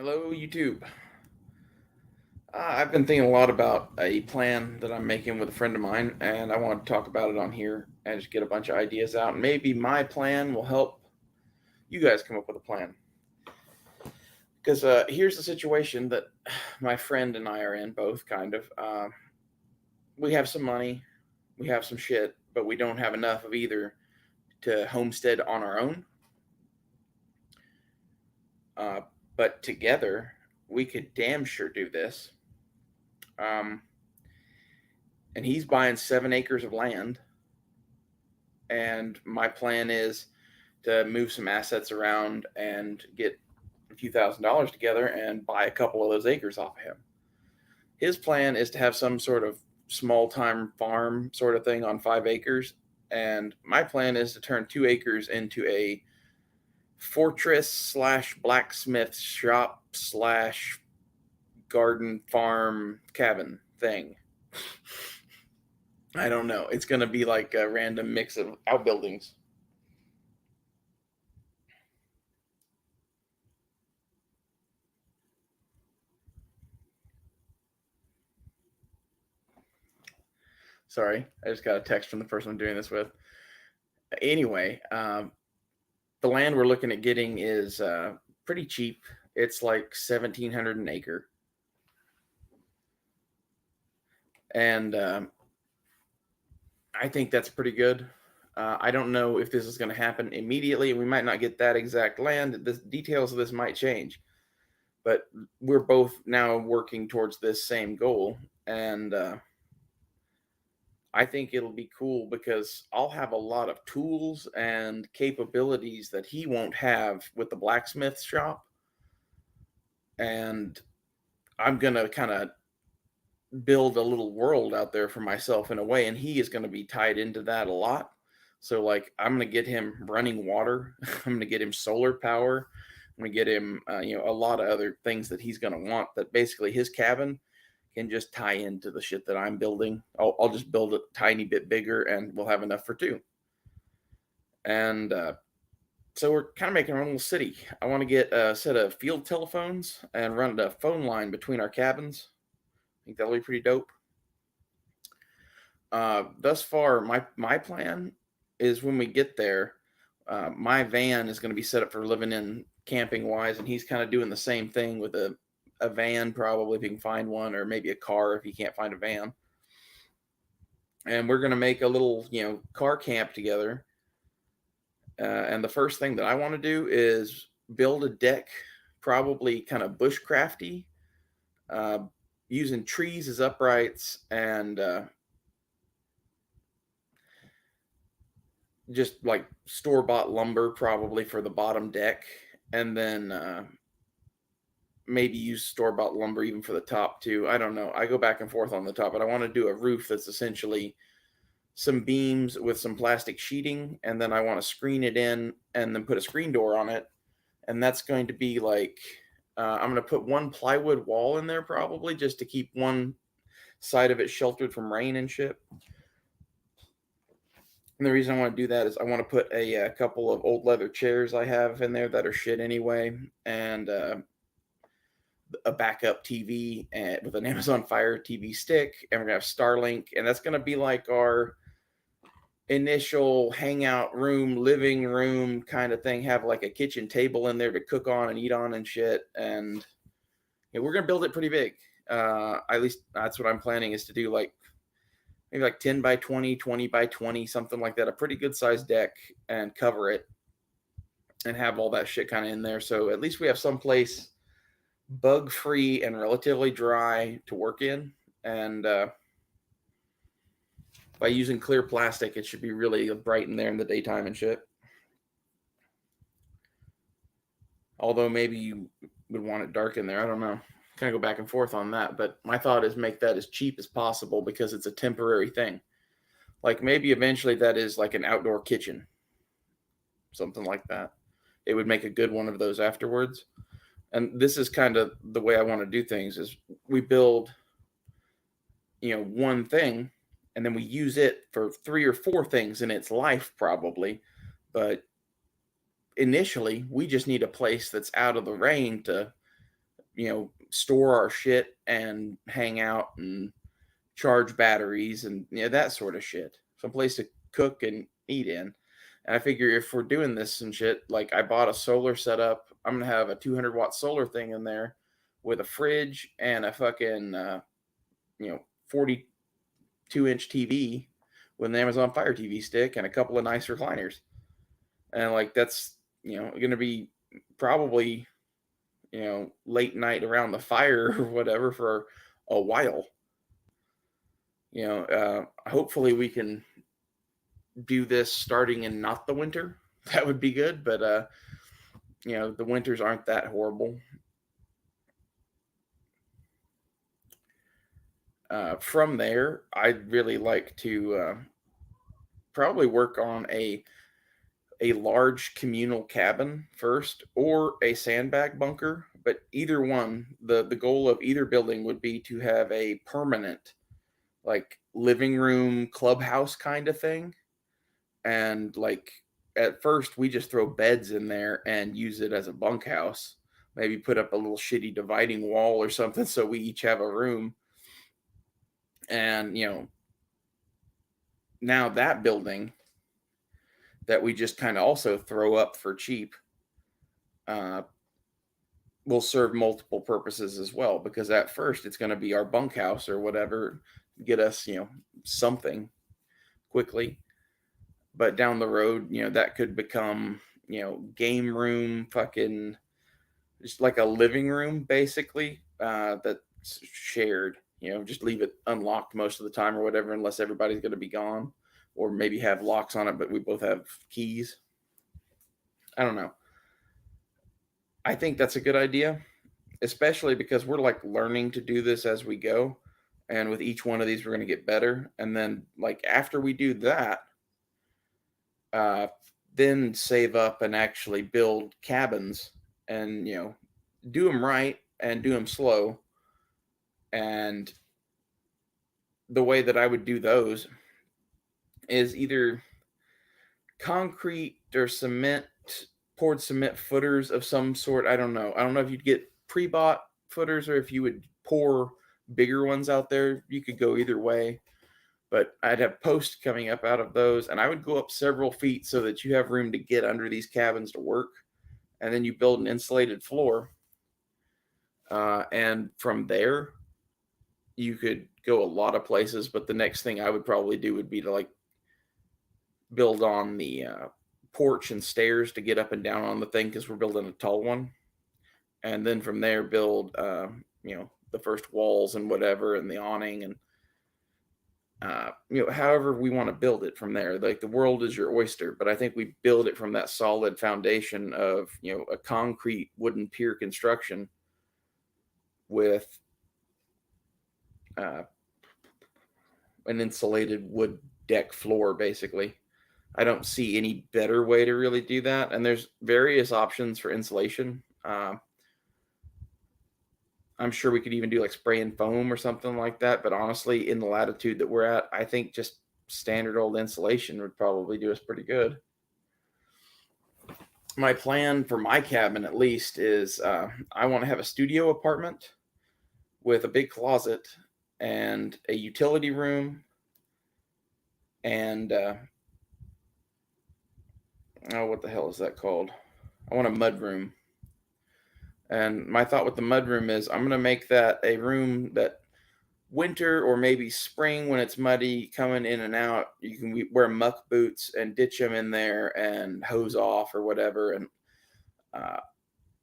Hello, YouTube. I've been thinking a lot about a plan that I'm making with a friend of mine, and I want to talk about it on here and just get a bunch of ideas out. And maybe my plan will help you guys come up with a plan. Because here's the situation that my friend and I are in, both kind of. We have some money, we have some shit, but we don't have enough of either to homestead on our own. Uh, but together, we could damn sure do this. Um, and he's buying 7 acres of land. And my plan is to move some assets around and get a few $1,000s together and buy a couple of those acres off of him. His plan is to have some sort of small time farm sort of thing on 5 acres. And my plan is to turn 2 acres into a fortress slash blacksmith shop slash garden farm cabin thing. I don't know. It's going to be like a random mix of outbuildings. Sorry, I just got a text from the person I'm doing this with. Anyway, the land we're looking at getting is pretty cheap. It's like 1,700 an acre, and I think that's pretty good. I don't know if this is going to happen immediately. We might not get that exact land. The details of this might change, but we're both now working towards this same goal, and I think it'll be cool because I'll have a lot of tools and capabilities that he won't have with the blacksmith shop. And I'm going to kind of build a little world out there for myself in a way. And he is going to be tied into that a lot. So, like, I'm going to get him running water, I'm going to get him solar power. I'm going to get him, a lot of other things that he's going to want that basically his cabin can just tie into the shit that I'm building. I'll just build it a tiny bit bigger and we'll have enough for two. And so we're kind of making our own little city. I want to get a set of field telephones and run a phone line between our cabins. I think that'll be pretty dope. Thus far, my plan is when we get there, my van is going to be set up for living in camping wise, and he's kind of doing the same thing with a van, probably if he can find one, or maybe a car if he can't find a van. And we're going to make a little, car camp together. And the first thing that I want to do is build a deck, probably kind of bushcrafty, uh, using trees as uprights and just like store bought lumber, probably for the bottom deck. And then maybe use store bought lumber even for the top too. I don't know. I go back and forth on the top, but I want to do a roof that's essentially some beams with some plastic sheeting, and then I want to screen it in and then put a screen door on it. And that's going to be like, I'm going to put one plywood wall in there probably just to keep one side of it sheltered from rain and shit. And the reason I want to do that is I want to put a couple of old leather chairs I have in there that are shit anyway, and a backup TV and with an Amazon Fire TV stick, and we're gonna have Starlink, and that's gonna be like our initial hangout room, living room kind of thing. Have like a kitchen table in there to cook on and eat on and shit, and we're gonna build it pretty big. At least that's what I'm planning is to do, like maybe like 10 by 20, 20 by 20, something like that, a pretty good sized deck, and cover it and have all that shit kind of in there. So at least we have some place bug free and relatively dry to work in. And by using clear plastic, it should be really bright in there in the daytime and shit. Although maybe you would want it dark in there. I don't know. Kind of go back and forth on that. But my thought is make that as cheap as possible because it's a temporary thing. Like maybe eventually that is like an outdoor kitchen, something like that. It would make a good one of those afterwards. And this is kind of the way I want to do things is we build, one thing and then we use it for 3 or 4 things in its life probably. But initially we just need a place that's out of the rain to store our shit and hang out and charge batteries and that sort of shit. Some place to cook and eat in. And I figure if we're doing this and shit, like I bought a solar setup, I'm gonna have a 200-watt solar thing in there with a fridge and a fucking 42-inch TV with an Amazon Fire TV stick and a couple of nice recliners. And like that's gonna be probably late night around the fire or whatever for a while. Hopefully we can do this starting in not the winter. That would be good, but the winters aren't that horrible. From there, I'd really like to probably work on a large communal cabin first, or a sandbag bunker. But either one, the goal of either building would be to have a permanent, like living room clubhouse kind of thing. And like at first, we just throw beds in there and use it as a bunkhouse. Maybe put up a little shitty dividing wall or something so we each have a room. And now that building that we just kind of also throw up for cheap uh, will serve multiple purposes as well, because at first it's going to be our bunkhouse or whatever, get us something quickly. But down the road, that could become game room, fucking just like a living room basically, that's shared. Just leave it unlocked most of the time or whatever, unless everybody's going to be gone, or maybe have locks on it but we both have keys. I don't know. I think that's a good idea, especially because we're like learning to do this as we go. And with each one of these, we're going to get better. And then, like, after we do that, uh, then save up and actually build cabins and, do them right and do them slow. And the way that I would do those is either concrete or cement, poured cement footers of some sort. I don't know. I don't know if you'd get pre-bought footers or if you would pour bigger ones out there. You could go either way. But I'd have posts coming up out of those, and I would go up several feet so that you have room to get under these cabins to work. And then you build an insulated floor. And from there, you could go a lot of places. But the next thing I would probably do would be to like build on the porch and stairs to get up and down on the thing, because we're building a tall one. And then from there, build the first walls and whatever, and the awning, and however we want to build it from there. Like the world is your oyster, but I think we build it from that solid foundation of a concrete wooden pier construction with uh, an insulated wood deck floor, basically. I don't see any better way to really do that. And there's various options for insulation. I'm sure we could even do like spray and foam or something like that. But honestly, in the latitude that we're at, I think just standard old insulation would probably do us pretty good. My plan for my cabin, at least, is I want to have a studio apartment with a big closet and a utility room and oh, what the hell is that called? I want a mud room. And my thought with the mud room is I'm going to make that a room that winter or maybe spring, when it's muddy coming in and out, you can wear muck boots and ditch them in there and hose off or whatever. And uh,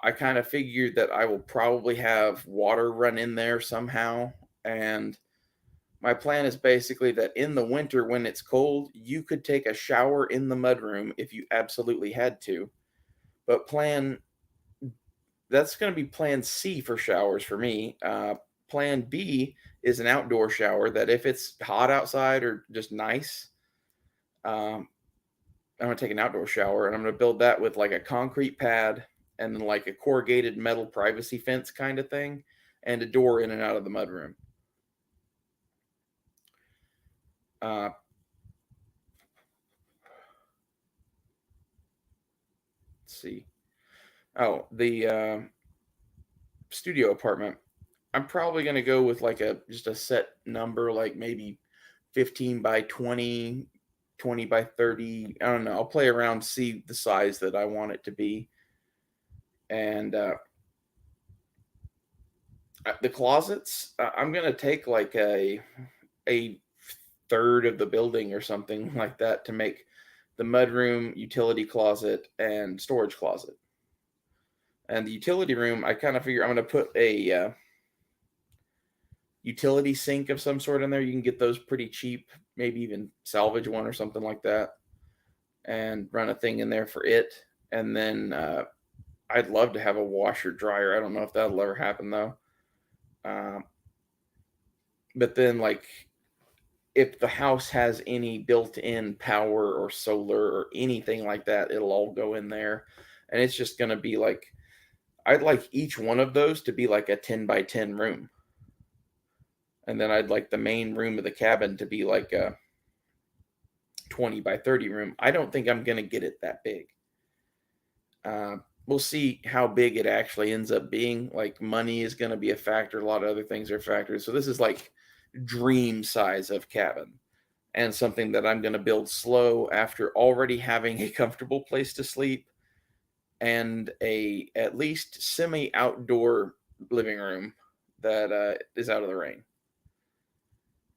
I kind of figured that I will probably have water run in there somehow. And my plan is basically that in the winter, when it's cold, you could take a shower in the mudroom if you absolutely had to. But that's going to be plan C for showers for me. Plan B is an outdoor shower that if it's hot outside or just nice, um, I'm going to take an outdoor shower, and I'm going to build that with like a concrete pad and then like a corrugated metal privacy fence kind of thing and a door in and out of the mudroom. Let's see. Oh, studio apartment, I'm probably going to go with like a just a set number, like maybe 15 by 20, 20 by 30. I don't know. I'll play around, see the size that I want it to be. And the closets, I'm going to take like a third of the building or something like that to make the mudroom, utility closet, and storage closet. And the utility room, I kind of figure I'm going to put a utility sink of some sort in there. You can get those pretty cheap, maybe even salvage one or something like that, and run a thing in there for it. And then I'd love to have a washer dryer. I don't know if that'll ever happen though. Um, but then, like, if the house has any built-in power or solar or anything like that, it'll all go in there, and it's just going to be like I'd like each one of those to be like a 10 by 10 room. And then I'd like the main room of the cabin to be like a 20 by 30 room. I don't think I'm going to get it that big. We'll see how big it actually ends up being. Like, money is going to be a factor. A lot of other things are factors. So this is like dream size of cabin, and something that I'm going to build slow after already having a comfortable place to sleep and a at least semi outdoor living room that is out of the rain.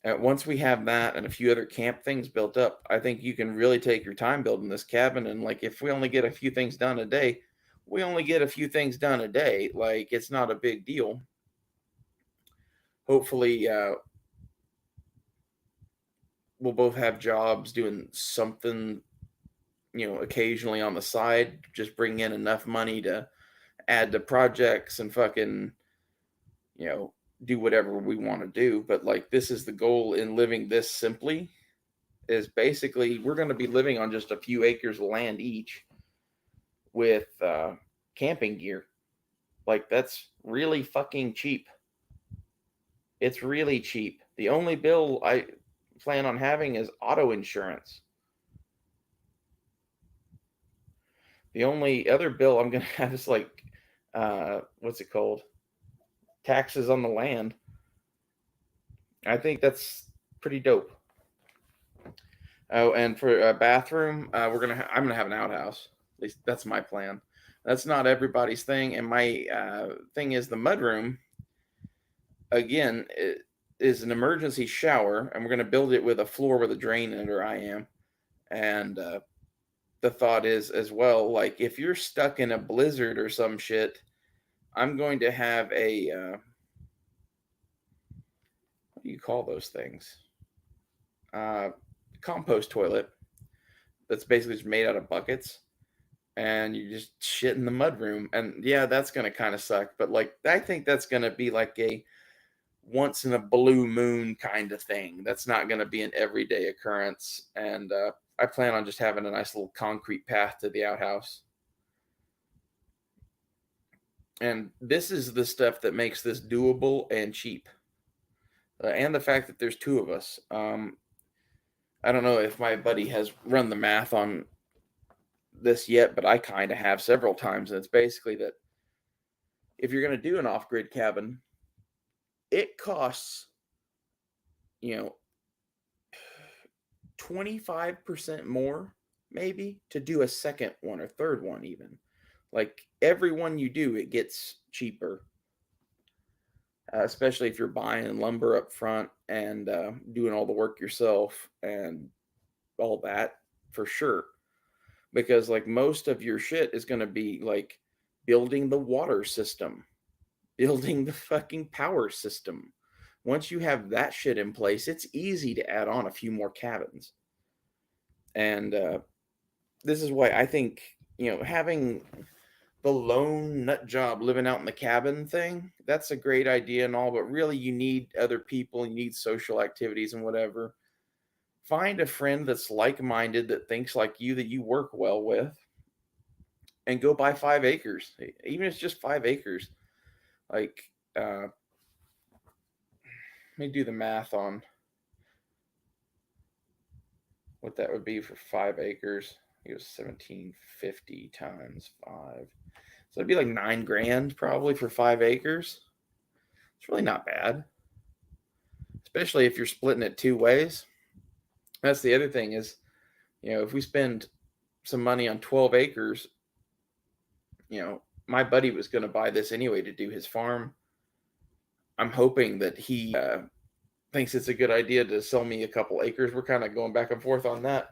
Once we have that and a few other camp things built up, I think you can really take your time building this cabin. And like, if we only get a few things done a day, we only get a few things done a day. Like, it's not a big deal. Hopefully, we'll both have jobs doing something, occasionally on the side, just bring in enough money to add to projects and fucking, do whatever we want to do. But like, this is the goal in living this simply, is basically we're going to be living on just a few acres of land each with camping gear. Like, that's really fucking cheap. It's really cheap. The only bill I plan on having is auto insurance. The only other bill I'm going to have is like, what's it called? Taxes on the land. I think that's pretty dope. Oh, and for a bathroom, I'm gonna have an outhouse. At least that's my plan. That's not everybody's thing, and my thing is the mudroom. Again, it is an emergency shower, and we're gonna build it with a floor with a drain under I am. And the thought is as well, like, if you're stuck in a blizzard or some shit, I'm going to have a what do you call those things? Uh, Compost toilet that's basically just made out of buckets, and you just shit in the mud room. And yeah, that's gonna kind of suck, but like, I think that's gonna be like a once in a blue moon kind of thing. That's not gonna be an everyday occurrence. And I plan on just having a nice little concrete path to the outhouse. And this is the stuff that makes this doable and cheap, and the fact that there's two of us. I don't know if my buddy has run the math on this yet, but I kind of have several times. And it's basically that if you're going to do an off grid cabin, it costs, you know, 25% more maybe to do a second one or third one, even. Like, every one you do, it gets cheaper, especially if you're buying lumber up front and doing all the work yourself and all that, for sure. Because like, most of your shit is going to be like building the water system, building the fucking power system. Once you have that shit in place, it's easy to add on a few more cabins. And this is why I think, having the lone nut job living out in the cabin thing, that's a great idea and all, but really you need other people, you need social activities and whatever. Find a friend that's like-minded, that thinks like you, that you work well with, and go buy 5 acres. Even if it's just 5 acres. Like, let me do the math on what that would be for 5 acres. It was 1750 times 5. So it'd be like 9 grand probably for 5 acres. It's really not bad, especially if you're splitting it 2 ways. That's the other thing is, if we spend some money on 12 acres, my buddy was going to buy this anyway to do his farm. I'm hoping that he thinks it's a good idea to sell me a couple acres. We're kind of going back and forth on that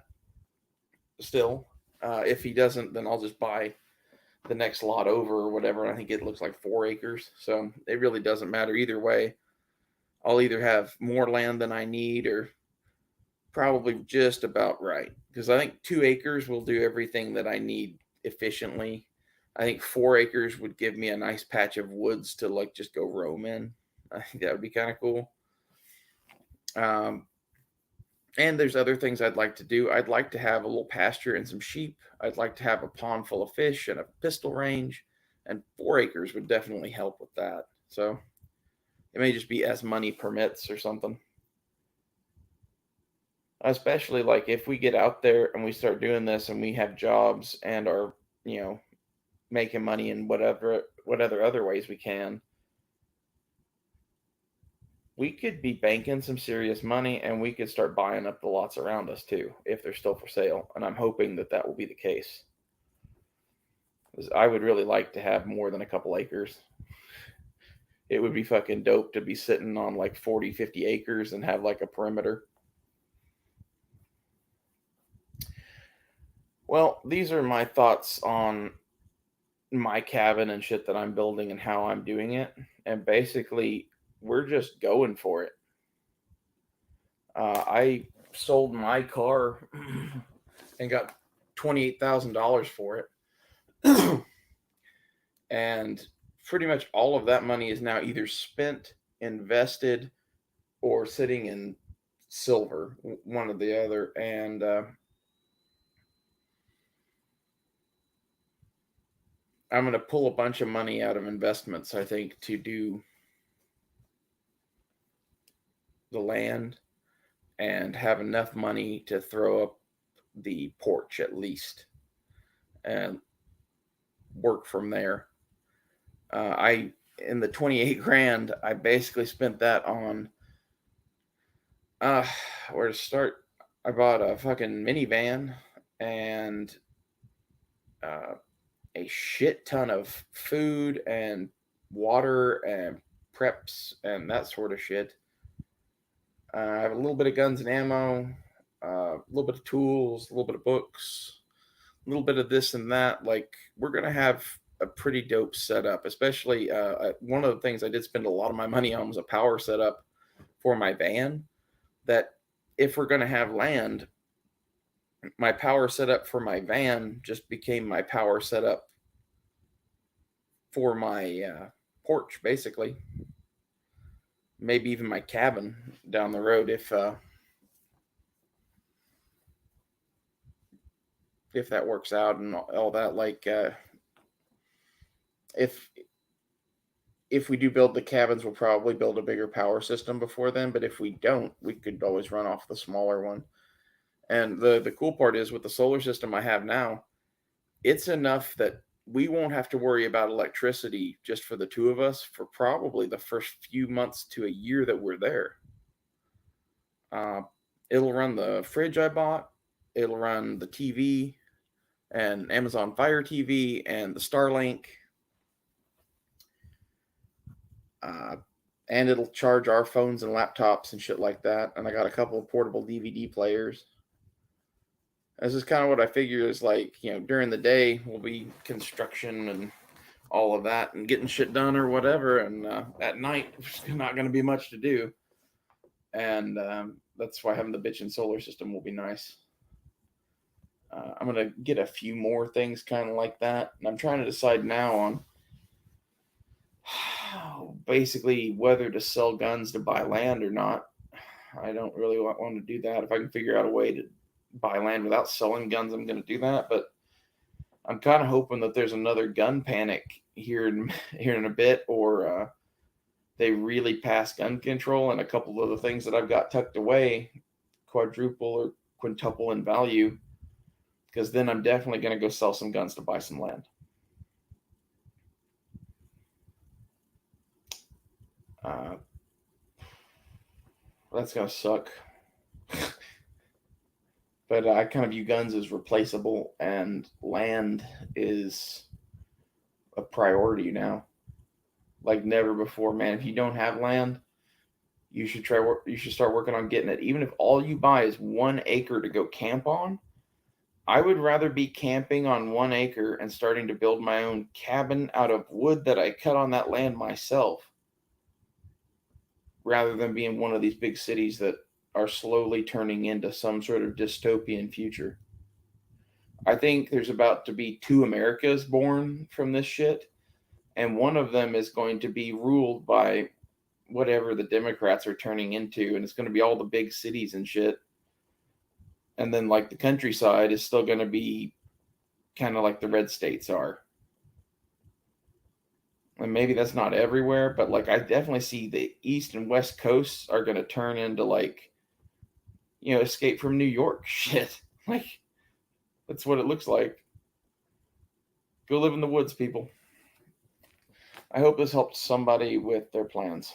still. If he doesn't, then I'll just buy the next lot over or whatever. I think it looks like 4 acres. So it really doesn't matter either way. I'll either have more land than I need or probably just about right. Because I think 2 acres will do everything that I need efficiently. I think 4 acres would give me a nice patch of woods to like just go roam in. I think that would be kind of cool. And there's other things I'd like to do. I'd like to have a little pasture and some sheep. I'd like to have a pond full of fish and a pistol range. And 4 acres would definitely help with that. So it may just be as money permits or something. Especially like if we get out there and we start doing this and we have jobs and are, making money in whatever other ways we can, we could be banking some serious money and we could start buying up the lots around us too if they're still for sale. And I'm hoping that that will be the case. Because I would really like to have more than a couple acres. It would be fucking dope to be sitting on like 40, 50 acres and have like a perimeter. Well, these are my thoughts on my cabin and shit that I'm building and how I'm doing it. And basically, we're just going for it. I sold my car and got $28,000 for it. And pretty much all of that money is now either spent, invested, or sitting in silver, one or the other. And I'm going to pull a bunch of money out of investments, I think, to do the land and have enough money to throw up the porch at least and work from there. I in the 28 grand, I basically spent that on where to start. I bought a fucking minivan and a shit ton of food and water and preps and that sort of shit. I have a little bit of guns and ammo, a little bit of tools, a little bit of books, a little bit of this and that. Like, we're going to have a pretty dope setup, especially one of the things I did spend a lot of my money on was a power setup for my van. That if we're going to have land, my power setup for my van just became my power setup for my porch, basically. Maybe even my cabin down the road if that works out and all that. Like if we do build the cabins, we'll probably build a bigger power system before then. But if we don't, we could always run off the smaller one. And the cool part is with the solar system I have now, it's enough that we won't have to worry about electricity just for the two of us for probably the first few months to a year that we're there. It'll run the fridge I bought. It'll run the TV and Amazon Fire TV and the Starlink. And it'll charge our phones and laptops and shit like that. And I got a couple of portable DVD players. This is kind of what I figure is like, during the day will be construction and all of that and getting shit done or whatever. And at night, there's not going to be much to do. And that's why having the bitchin' solar system will be nice. I'm going to get a few more things kind of like that. And I'm trying to decide now on basically whether to sell guns to buy land or not. I don't really want to do that. If I can figure out a way to buy land without selling guns, I'm going to do that. But I'm kind of hoping that there's another gun panic here in a bit, or they really pass gun control and a couple of the things that I've got tucked away quadruple or quintuple in value, because then I'm definitely going to go sell some guns to buy some land. Uh, that's gonna suck. But I kind of view guns as replaceable, and land is a priority now, like never before, man. If you don't have land, you should try. You should start working on getting it. Even if all you buy is 1 acre to go camp on, I would rather be camping on 1 acre and starting to build my own cabin out of wood that I cut on that land myself, rather than being one of these big cities that are slowly turning into some sort of dystopian future. I think there's about to be two Americas born from this shit, and one of them is going to be ruled by whatever the Democrats are turning into, and it's going to be all the big cities and shit. And then, like, the countryside is still going to be kind of like the red states are. And maybe that's not everywhere, but like, I definitely see the East and West coasts are going to turn into, like, Escape from New York shit. Like, that's what it looks like. Go live in the woods, people. I hope this helped somebody with their plans.